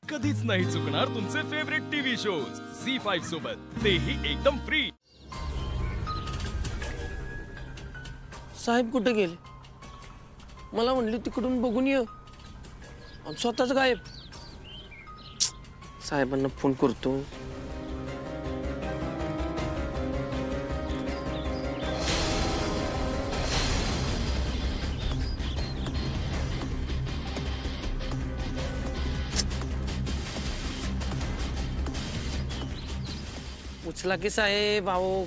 कधीच नाही चुकणार तुमचे फेवरेट टीव्ही शोज झी5 सोबत, तेही एकदम फ्री। साहेब कुठे गेले? मला म्हणले तिकडून बघून ये, स्वतःच गायब। साहेबांना फोन करतो। उचला की साहेब, आओ।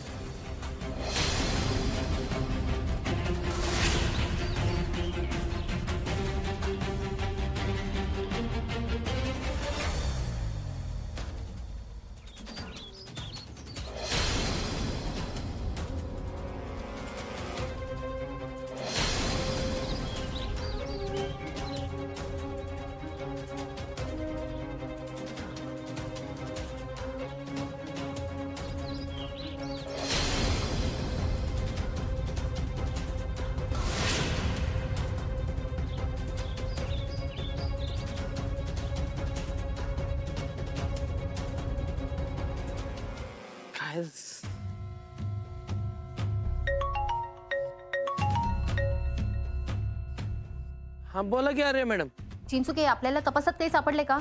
हाँ बोला की अरे मॅडम। चिंचुके, आपल्याला तपासात काही सापडले का?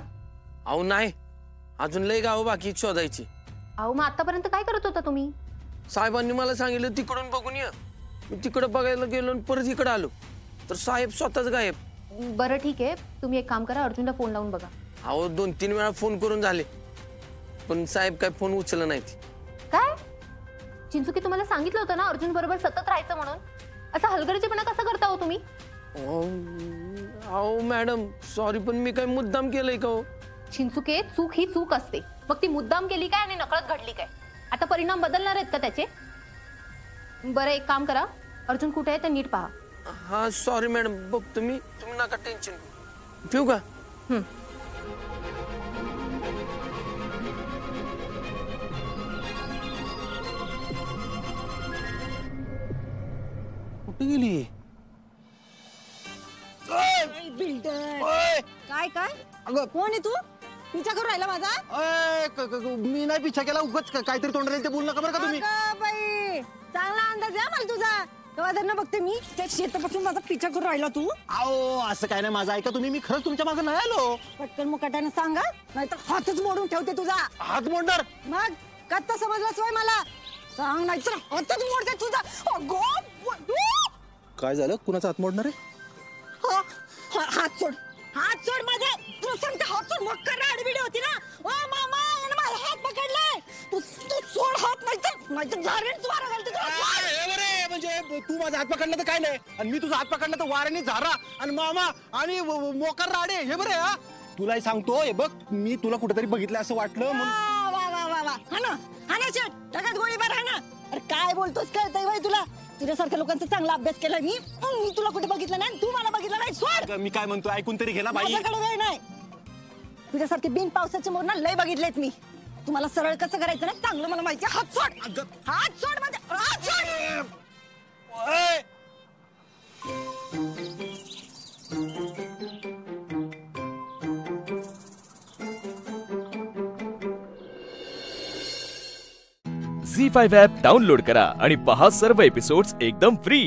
अहो नाही, अजून लय गाव बाकी शोधायची। अहो मग आतापर्यंत काय करत होता तुम्ही? साहेबांनी मला सांगितलं तिकडून बघून ये। मी तिकडे बघायला गेलो आणि परत इकडे आलो तर साहेब स्वतःच गायब। बरं ठीक आहे, तुम्ही एक काम करा, अर्जुनला फोन लावून बघा। अहो 2-3 वेळा फोन करून झाले पण साहेब काय फोन उचलला नाही। काय चिंचुके, तुम्हाला सांगितलं होतं ना अर्जुन बरोबर सतत राहायचं म्हणून? असं हलगर्जीपणा कसा करता हो तुम्ही? अहो मॅडम सॉरी, पण मी काय मुद्दाम केलंय का? चिंचुके, चूक ही चूक असते, मग ती मुद्दाम केली काय आणि नकळत घडली काय? आता परिणाम बदलणार आहेत का त्याचे? बरं एक काम करा, अर्जुन कुठे आहे ते नीट पहा। हाँ सॉरी मॅडम, बघ तुम्ही नका टेन्शन ठेवू का? कुठे गेली? काय काय अगं कोण आहे तू? पिछा करून राहिला माझा? मी नाही पिछा केला, उगाच काहीतरी तोंड राहील ते बोलू नका बरं का तुम्ही। बाई चांगला अंदाज आहे मला तुझा, तेव्हा बघते मी त्या शेतापासून माझा पिछा करून राहिला तू। अहो असं काय नाही, माझं ऐका तुम्ही, मी खरंच तुमच्या मागे नाही आलो। पटकन मुकाट्यानं सांगा, नाही तर हातच मोडून ठेवते तुझा। हात मोडणार? मग कत्ता समजलास होय मला? सांग नाही तर हातच मोडते तुझा। काय झालं? कुणाचा हात मोडणार आहे? हात सोड, हात सोड माझे। तू सांगते हात सोड, मग कर आडबिडी होती ना। ओ मामा, यानं माझा हात पकडलाय। तू सोड हात, नाही तर झारेन तू मारा घालते तुला। म्हणजे तू माझा हात पकडला तर काय नाही, आणि मी तुझा हात पकडला तर वाऱ्याने झारा आणि मामा आणि मोकर राडे। हे बरे हा, तुलाही सांगतो, हे बघ मी तुला कुठेतरी बघितलं असं वाटलं म्हणून। वा वा वा वा, हा ना, हा ना शेट, टाकात गोळीबार, हा ना। अरे काय बोलतोस, कळतंय बाई तुला? तुझ्यासारख्या लोकांचा चांगला अभ्यास केला मी तुला कुठे बघितलं नाही, तू मला बघितलं नाही। सोड, मी काय म्हणतो ऐकून तरी घे ना बाई। माझ्याकडे वेळ नाही। तुझ्यासारखे बिन पावसाचे मोर ना लय बघितलेत मी। तुम्हाला सरळ कसं करायचं ना चांगलं मला माहिती। हात सोड, हात सोड माझे, हात सोड। झी5 ॲप डाउनलोड करा आणि पहा सर्व एपिसोड्स एकदम फ्री।